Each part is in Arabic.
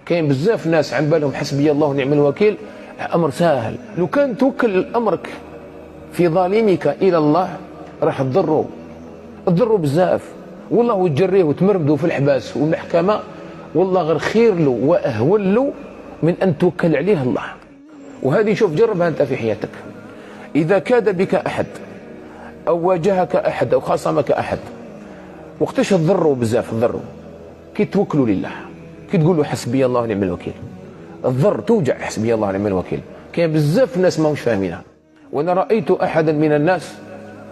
كاين بزاف ناس عن بالهم حسبي الله ونعم الوكيل امر ساهل. لو كان توكل امرك في ظالمك الى الله راح تضروا بزاف، والله وتجريه وتمرمدوا في الحباس والمحكمه، والله غير خير له واهون له من ان توكل عليه الله. وهذه شوف جربها انت في حياتك، اذا كاد بك احد او واجهك احد او خاصمك احد، وقتاش تضروا بزاف، تضروا كي توكلوا لله، كي تقولوا حسبي الله ونعم الوكيل، الضر توجع حسبي الله ونعم الوكيل. كاين بزاف الناس ماهمش فاهمينها. وانا رايت احدا من الناس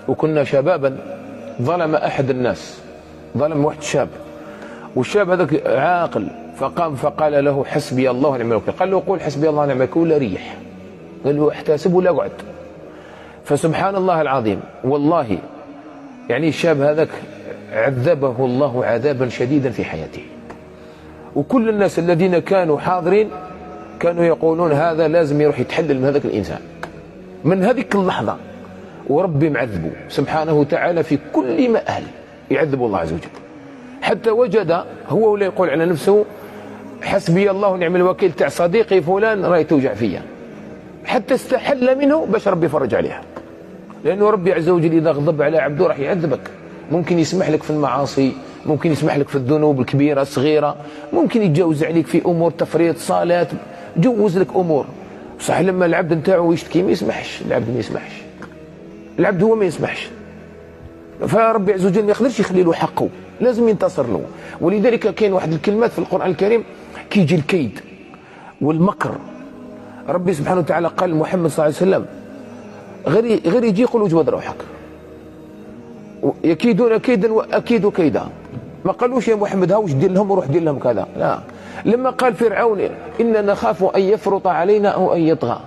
وكنا شبابا ظلم احد الناس، ظلم واحد شاب، والشاب هذاك عاقل فقام فقال له حسبي الله ونعم الوكيل. قال له قول حسبي الله ونعم الوكيل ولا ريح، قال له احتسب ولا اقعد. فسبحان الله العظيم والله يعني الشاب هذاك عذبه الله عذابا شديدا في حياته، وكل الناس الذين كانوا حاضرين كانوا يقولون هذا لازم يروح يتحلل من هذاك الإنسان من هذيك اللحظة، وربي معذبه سبحانه وتعالى في كل مآل يعذب الله عز وجل، حتى وجد هو ولا يقول على نفسه حسبي الله ونعم الوكيل تاع صديقي فلان راهي توجع فيا، حتى استحل منه باش ربي يفرج عليها. لأنه ربي عز وجل إذا غضب على عبده راح يعذبك، ممكن يسمح لك في المعاصي، ممكن يسمح لك في الذنوب الكبيرة الصغيرة، ممكن يتجاوز عليك في أمور تفريط صلاة، جوز لك أمور. صح لما العبد نتاعو يشتكي ما يسمحش، العبد ما يسمحش، العبد هو ما يسمحش، فربي عز وجل ما يقدرش يخلي له حقه، لازم ينتصر له. ولذلك كاين واحد الكلمات في القرآن الكريم كي يجي الكيد والمكر، ربي سبحانه وتعالى قال لمحمد صلى الله عليه وسلم غير يجي يقول وجبد روحك، يكيدون كيدا واكيد كيدا. ما قالوش يا محمد هاوش دير لهم وروح دير لهم كذا، لا. لما قال فرعون إننا نخاف أن يفرط علينا أو أن يطغى،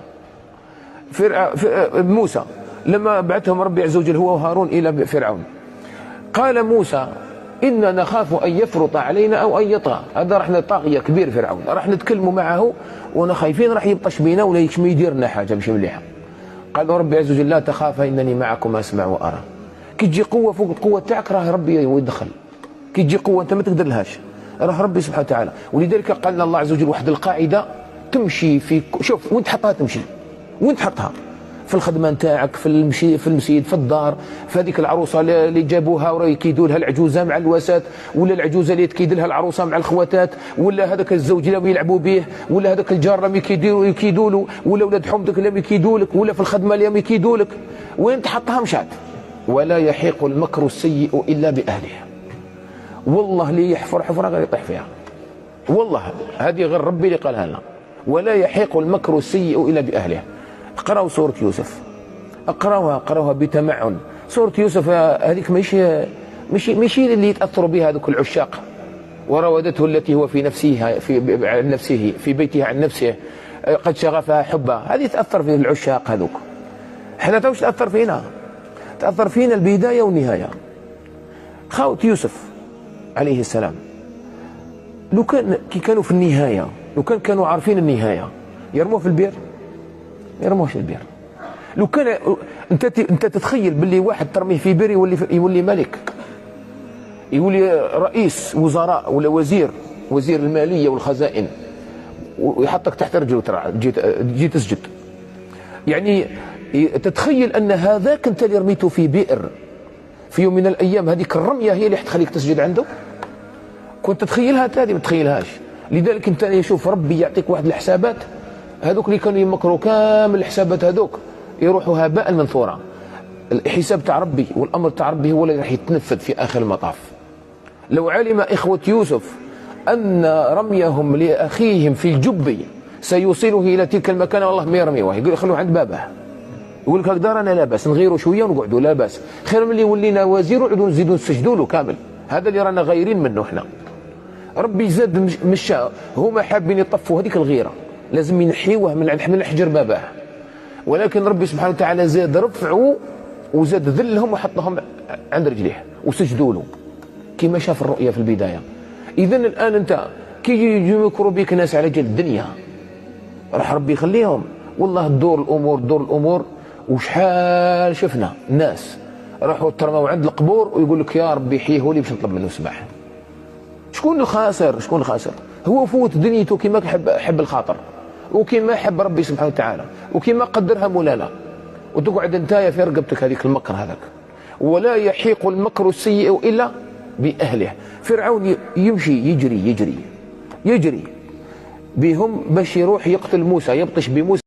موسى لما بعثهم ربي عز وجل هو وهارون إلى فرعون، قال موسى إننا نخاف أن يفرط علينا أو أن يطغى. هذا راح طاغية كبير فرعون، راح نتكلموا معه وانا خايفين راح يبطش بينا ولا ما يدير لنا حاجة مش مليحة. قال ربي عز وجل لا تخاف إنني معكم أسمع وأرى. كي تجي قوة فوق القوة تاعك راه ربي يدخل، كي تجي قوة أنت ما تقدر لهاش راه ربي سبحانه وتعالى. ولذلك قال لنا الله عز وجل واحد القاعدة تمشي في شوف وين تحطها تمشي، وين تحطها في الخدمة نتاعك، في المسجد، في الدار، في هذيك العروسة اللي جابوها وراه يكيدوا لها العجوزة مع الوسات، ولا العجوزة اللي تكيد لها العروسة مع الخواتات، ولا هذاك الزوج اللي يلعبوا به، ولا هذاك الجار اللي يكيدوا له، ولا ولاد حمدك اللي يكيدوا لك، ولا في الخدمة اللي يكيدوا لك، وين تحطها مشات. ولا يحيق المكر السيء إلا بأهله. والله اللي يحفر حفرة غير يطيح فيها، والله هذه غير ربي اللي قالها لنا. ولا يحيق المكر السيء إلا بأهله. اقرأوا سورة يوسف، اقرأوها بتمعن. سورة يوسف هذيك ماشي اللي يتأثروا بها هذوك العشاق. وراودته التي هو في نفسه في بيتها عن نفسه قد شغفها حبا. هذه تأثر في العشاق هذوك. احنا توش تأثر فينا، تأثر فينا البداية والنهاية. خاوة يوسف عليه السلام لو كانوا في النهاية، لو كانوا عارفين النهاية يرموه في البير، يرموه في البير. لو كان انت تتخيل باللي واحد ترميه في بير يولي ملك، يولي رئيس وزراء ولا وزير المالية والخزائن، ويحطك تحت رجله ترى جيت تسجد. يعني تتخيل ان هذاك انت اللي رميته في بئر في يوم من الايام، هذيك الرميه هي اللي حتخليك تسجد عنده. كنت تتخيلها هذه ما تتخيلهاش. لذلك انت يشوف ربي يعطيك واحد الحسابات، هذوك اللي كانوا يمكروا كامل الحسابات هذوك يروحوا هباء منثورا. الحساب تاع ربي والامر تاع ربي هو اللي راح يتنفذ في اخر المطاف. لو علم اخوه يوسف ان رميهم لاخيهم في الجب سيوصله الى تلك المكان، والله ما يرميوه، يقول خلوه عند بابه، يقول لك هكذا رانا لا باس نغيروا شويه ونقعدوا لا باس، خير من اللي ولينا وزير ونعودوا نزيدوا نسجدوا له كامل. هذا اللي رانا غايرين منه احنا. ربي زاد مشى، هما حابين يطفوا هذيك الغيره، لازم ينحيوه من حجر بابه. ولكن ربي سبحانه وتعالى زاد رفعوا وزاد ذلهم وحطهم عند رجليه وسجدوا له كما شاف الرؤيا في البدايه. اذا الان انت كي يجي يمكروا بك ناس على جال الدنيا راح ربي يخليهم. والله دور الامور وشحال شفنا ناس راحوا ترموا عند القبور ويقول لك يا ربي حيه لي باش نطلب منه السماح. شكون الخاسر؟ هو فوت دنيته كما حب الخاطر، وكما حب ربي سبحانه وتعالى، وكما قدرها مولانا، وتقعد انتايا في رقبتك هذيك المكر هذاك. ولا يحيق المكر السيء الا باهله. فرعون يمشي يجري بهم باش يروح يقتل موسى، يبطش بموسى.